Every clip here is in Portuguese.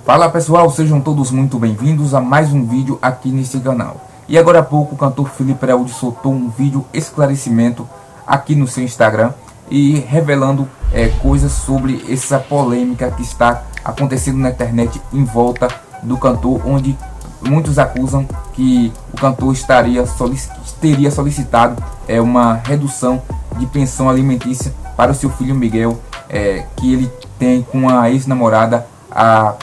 Fala pessoal, sejam todos muito bem-vindos a mais um vídeo aqui nesse canal. E agora há pouco o cantor Felipe Araújo soltou um vídeo esclarecimento aqui no seu Instagram e revelando coisas sobre essa polêmica que está acontecendo na internet em volta do cantor, onde muitos acusam que o cantor teria solicitado uma redução de pensão alimentícia para o seu filho Miguel, que ele tem com a ex-namorada, a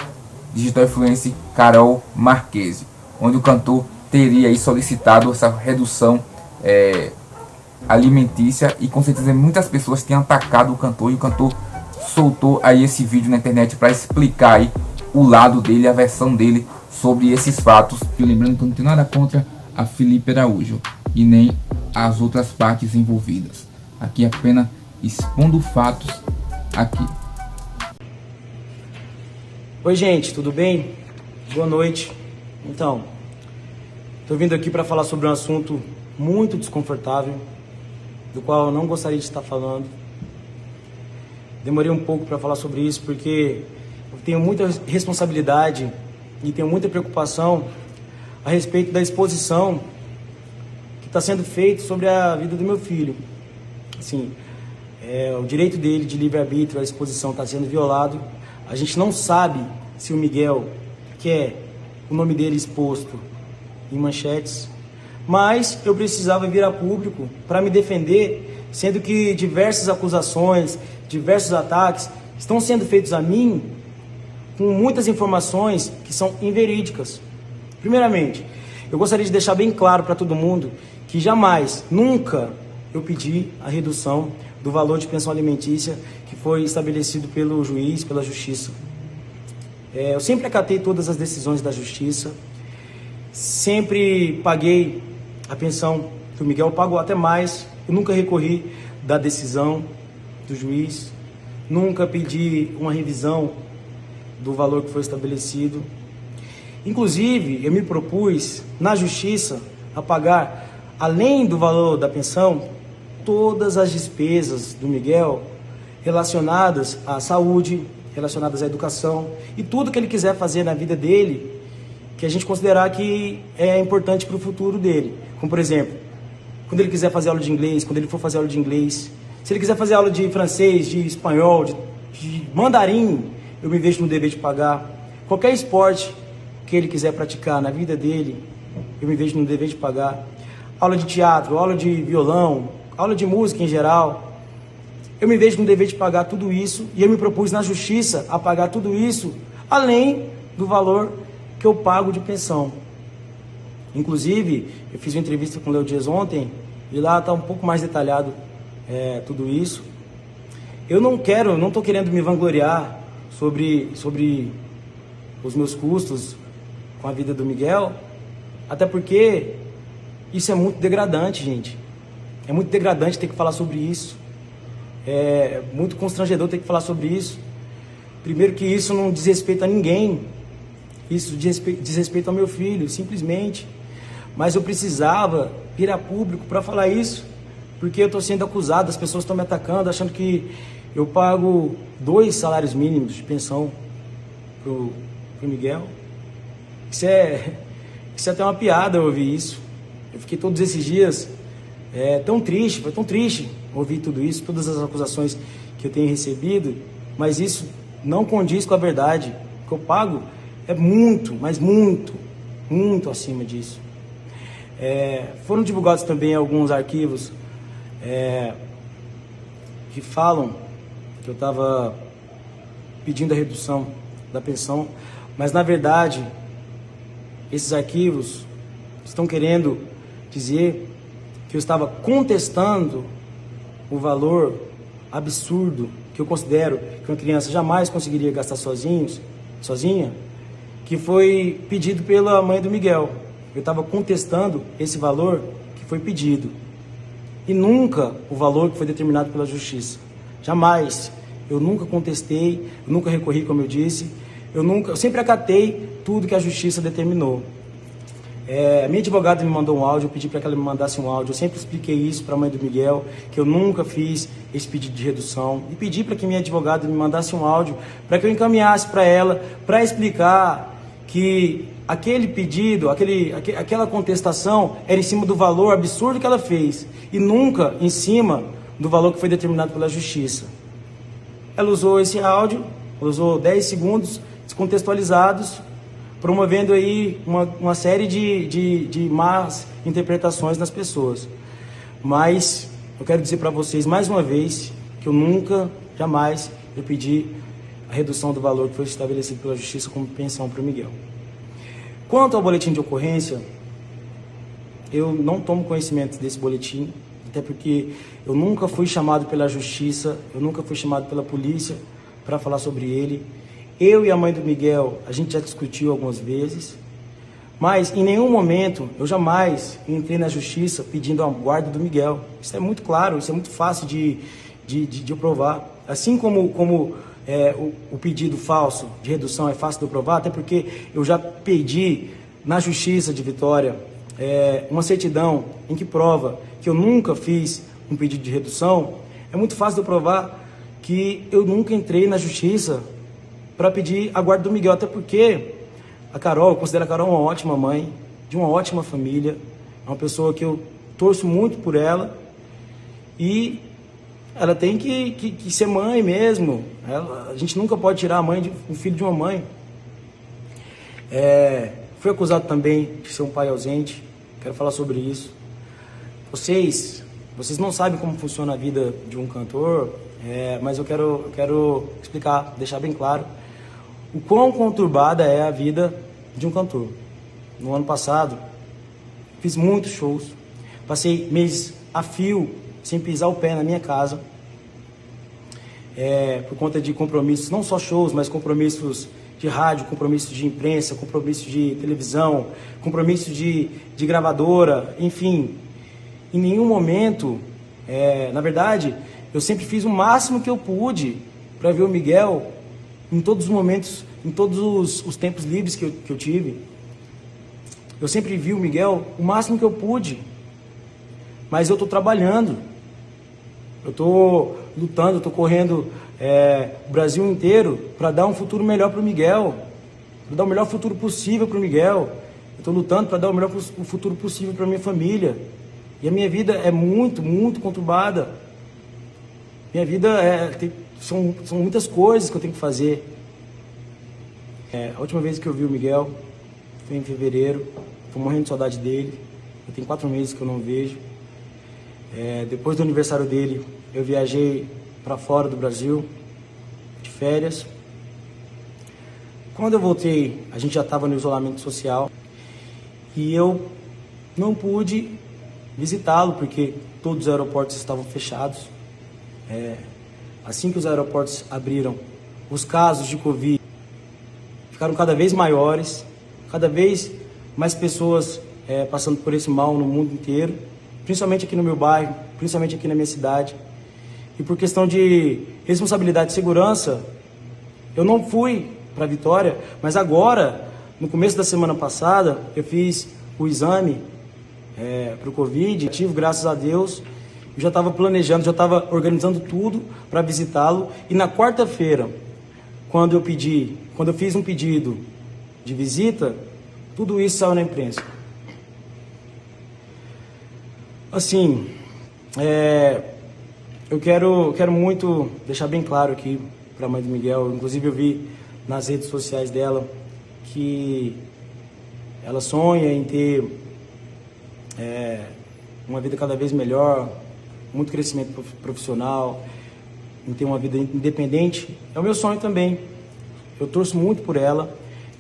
digital influencer Carol Marquese, onde o cantor teria aí solicitado essa redução alimentícia, e com certeza muitas pessoas têm atacado o cantor, e o cantor soltou aí esse vídeo na internet para explicar aí o lado dele, a versão dele sobre esses fatos. E lembrando que eu não tenho nada contra a Felipe Araújo e nem as outras partes envolvidas, aqui apenas expondo fatos aqui. Oi gente, tudo bem? Boa noite. Então, estou vindo aqui para falar sobre um assunto muito desconfortável, do qual eu não gostaria de estar falando. Demorei um pouco para falar sobre isso porque eu tenho muita responsabilidade e tenho muita preocupação a respeito da exposição que está sendo feita sobre a vida do meu filho. Assim, o direito dele de livre-arbítrio, a exposição está sendo violado. A gente não sabe se o Miguel quer o nome dele exposto em manchetes, mas eu precisava vir a público para me defender, sendo que diversas acusações, diversos ataques estão sendo feitos a mim com muitas informações que são inverídicas. Primeiramente, eu gostaria de deixar bem claro para todo mundo que jamais, nunca eu pedi a redução do valor de pensão alimentícia que foi estabelecido pelo juiz, pela justiça. Eu sempre acatei todas as decisões da justiça, sempre paguei a pensão que o Miguel pagou, até mais. Eu nunca recorri da decisão do juiz, nunca pedi uma revisão do valor que foi estabelecido. Inclusive, eu me propus na justiça a pagar, além do valor da pensão, todas as despesas do Miguel relacionadas à saúde, relacionadas à educação e tudo que ele quiser fazer na vida dele, que a gente considerar que é importante para o futuro dele. Como, por exemplo, quando ele quiser fazer aula de inglês, quando ele for fazer aula de inglês, se ele quiser fazer aula de francês, de espanhol, de mandarim, eu me vejo no dever de pagar. Qualquer esporte que ele quiser praticar na vida dele, eu me vejo no dever de pagar. Aula de teatro, aula de violão, aula de música em geral, eu me vejo no dever de pagar tudo isso, e eu me propus na justiça a pagar tudo isso, além do valor que eu pago de pensão. Inclusive, eu fiz uma entrevista com o Léo Dias ontem, e lá está um pouco mais detalhado tudo isso. Eu não estou querendo me vangloriar sobre os meus custos com a vida do Miguel, até porque isso é muito degradante, gente. É muito degradante ter que falar sobre isso. É muito constrangedor ter que falar sobre isso. Primeiro que isso não diz respeito a ninguém. Isso diz respeito ao meu filho, simplesmente. Mas eu precisava vir a público para falar isso, porque eu estou sendo acusado, as pessoas estão me atacando, achando que eu pago 2 salários mínimos de pensão pro Miguel. Isso é até uma piada eu ouvir isso. Eu fiquei todos esses dias foi tão triste ouvir tudo isso, todas as acusações que eu tenho recebido, mas isso não condiz com a verdade. O que eu pago é muito, mas muito, muito acima disso. Foram divulgados também alguns arquivos que falam que eu estava pedindo a redução da pensão, mas na verdade esses arquivos estão querendo dizer que eu estava contestando o valor absurdo que eu considero que uma criança jamais conseguiria gastar sozinha, que foi pedido pela mãe do Miguel. Eu estava contestando esse valor que foi pedido, e nunca o valor que foi determinado pela justiça. Jamais. Eu nunca contestei, eu nunca recorri, como eu disse, eu sempre acatei tudo que a justiça determinou. A minha advogada me mandou um áudio, eu pedi para que ela me mandasse um áudio. Eu sempre expliquei isso para a mãe do Miguel, que eu nunca fiz esse pedido de redução. E pedi para que minha advogada me mandasse um áudio para que eu encaminhasse para ela, para explicar que aquele pedido, aquela contestação era em cima do valor absurdo que ela fez e nunca em cima do valor que foi determinado pela justiça. Ela usou esse áudio, usou 10 segundos descontextualizados, promovendo aí uma série de más interpretações nas pessoas. Mas eu quero dizer para vocês mais uma vez que eu nunca, jamais, eu pedi a redução do valor que foi estabelecido pela Justiça como pensão para o Miguel. Quanto ao boletim de ocorrência, eu não tomo conhecimento desse boletim, até porque eu nunca fui chamado pela Justiça, eu nunca fui chamado pela polícia para falar sobre ele. Eu e a mãe do Miguel, a gente já discutiu algumas vezes, mas em nenhum momento eu jamais entrei na justiça pedindo a guarda do Miguel. Isso é muito claro, isso é muito fácil de eu provar. Assim como o pedido falso de redução é fácil de eu provar, até porque eu já pedi na Justiça de Vitória uma certidão em que prova que eu nunca fiz um pedido de redução. É muito fácil de eu provar que eu nunca entrei na Justiça para pedir a guarda do Miguel, até porque a Carol, eu considero a Carol uma ótima mãe, de uma ótima família, é uma pessoa que eu torço muito por ela e ela tem que ser mãe mesmo. A gente nunca pode tirar a mãe o filho de uma mãe. Fui acusado também de ser um pai ausente, quero falar sobre isso. Vocês não sabem como funciona a vida de um cantor, mas eu quero explicar, deixar bem claro o quão conturbada é a vida de um cantor. No ano passado, fiz muitos shows, passei meses a fio, sem pisar o pé na minha casa, por conta de compromissos, não só shows, mas compromissos de rádio, compromissos de imprensa, compromissos de televisão, compromissos de gravadora, enfim. Em nenhum momento, na verdade, eu sempre fiz o máximo que eu pude para ver o Miguel em todos os momentos, em todos os tempos livres que eu tive. Eu sempre vi o Miguel o máximo que eu pude, mas eu estou trabalhando, eu estou lutando, eu estou correndo o Brasil inteiro para dar um futuro melhor para o Miguel, para dar o melhor futuro possível para o Miguel. Eu estou lutando para dar o melhor futuro possível para minha família. E a minha vida é muito, muito conturbada. Minha vida são muitas coisas que eu tenho que fazer. A última vez que eu vi o Miguel foi em fevereiro. Estou morrendo de saudade dele. Eu tenho 4 meses que eu não vejo. Depois do aniversário dele, eu viajei para fora do Brasil, de férias. Quando eu voltei, a gente já estava no isolamento social. E eu não pude visitá-lo, porque todos os aeroportos estavam fechados. Assim que os aeroportos abriram, os casos de Covid ficaram cada vez maiores, cada vez mais pessoas passando por esse mal no mundo inteiro, principalmente aqui no meu bairro, principalmente aqui na minha cidade. E por questão de responsabilidade e segurança, eu não fui para Vitória, mas agora, no começo da semana passada, eu fiz o exame para o Covid, ativo, graças a Deus. Eu já estava planejando, já estava organizando tudo para visitá-lo. E na quarta-feira, quando eu fiz um pedido de visita, tudo isso saiu na imprensa. Assim, eu quero muito deixar bem claro aqui para a mãe do Miguel. Inclusive eu vi nas redes sociais dela que ela sonha em ter uma vida cada vez melhor, muito crescimento profissional, em ter uma vida independente. É o meu sonho também. Eu torço muito por ela,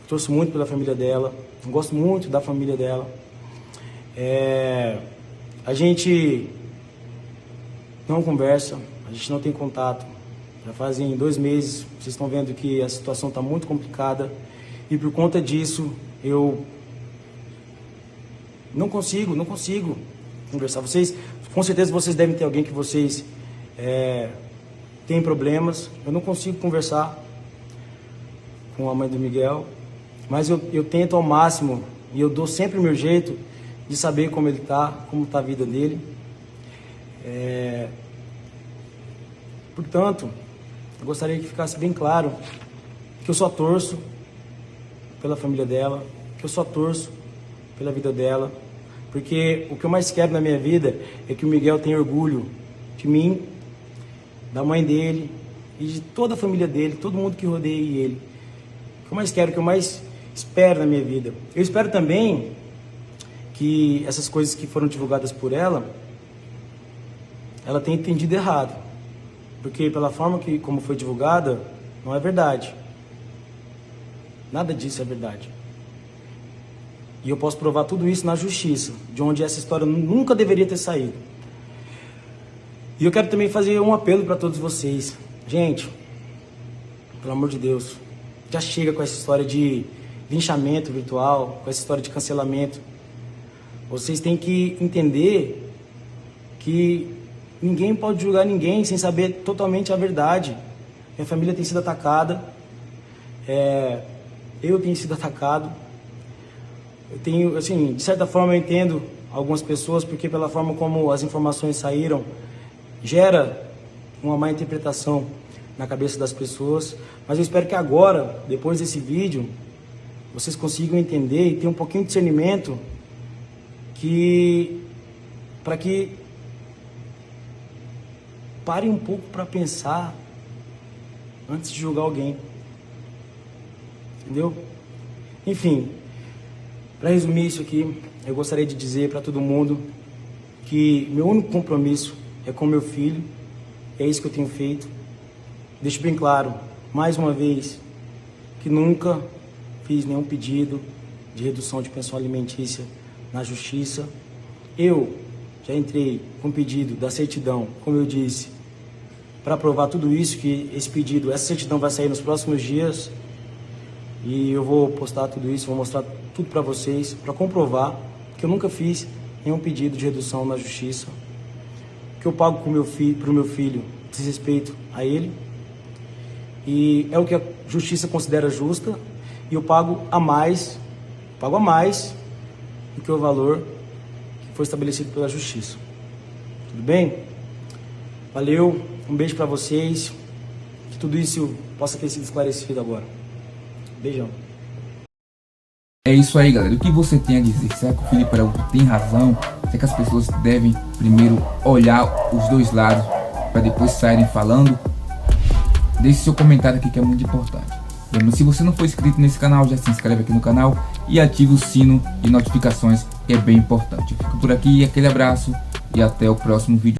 torço muito pela família dela, eu gosto muito da família dela. A gente não conversa, a gente não tem contato. Já fazem 2 meses, vocês estão vendo que a situação está muito complicada e por conta disso eu não consigo conversar. Vocês, com certeza vocês devem ter alguém que vocês têm problemas. Eu não consigo conversar com a mãe do Miguel, mas eu tento ao máximo e eu dou sempre o meu jeito de saber como ele tá, como tá a vida dele. Portanto, eu gostaria que ficasse bem claro que eu só torço pela família dela, que eu só torço pela vida dela, porque o que eu mais quero na minha vida é que o Miguel tenha orgulho de mim, da mãe dele e de toda a família dele, todo mundo que rodeia ele. O que eu mais quero, o que eu mais espero na minha vida. Eu espero também que essas coisas que foram divulgadas por ela tenha entendido errado, porque pela forma como foi divulgada, não é verdade. Nada disso é verdade. E eu posso provar tudo isso na justiça, de onde essa história nunca deveria ter saído. E eu quero também fazer um apelo para todos vocês. Gente, pelo amor de Deus, já chega com essa história de linchamento virtual, com essa história de cancelamento. Vocês têm que entender que ninguém pode julgar ninguém sem saber totalmente a verdade. Minha família tem sido atacada, eu tenho sido atacado. Eu tenho, assim, de certa forma eu entendo algumas pessoas, porque pela forma como as informações saíram, gera uma má interpretação na cabeça das pessoas. Mas eu espero que agora, depois desse vídeo, vocês consigam entender e ter um pouquinho de discernimento para que parem um pouco para pensar antes de julgar alguém. Entendeu? Enfim, para resumir isso aqui, eu gostaria de dizer para todo mundo que meu único compromisso é com meu filho, é isso que eu tenho feito. Deixo bem claro, mais uma vez, que nunca fiz nenhum pedido de redução de pensão alimentícia na justiça. Eu já entrei com pedido da certidão, como eu disse, para provar tudo isso, que esse pedido, essa certidão vai sair nos próximos dias. E eu vou postar tudo isso, vou mostrar tudo para vocês, para comprovar que eu nunca fiz nenhum pedido de redução na justiça. Que eu pago para o meu filho diz respeito a ele. E é o que a justiça considera justa. E eu pago a mais do que o valor que foi estabelecido pela justiça. Tudo bem? Valeu, um beijo para vocês. Que tudo isso possa ter sido esclarecido agora. Beijão. É isso aí, galera. O que você tem a dizer? Será que o Felipe Araújo tem razão? Será que as pessoas devem primeiro olhar os dois lados para depois saírem falando? Deixe seu comentário aqui, que é muito importante. Lembre, se você não for inscrito nesse canal, já se inscreve aqui no canal e ative o sino de notificações, que é bem importante. Eu fico por aqui, aquele abraço e até o próximo vídeo.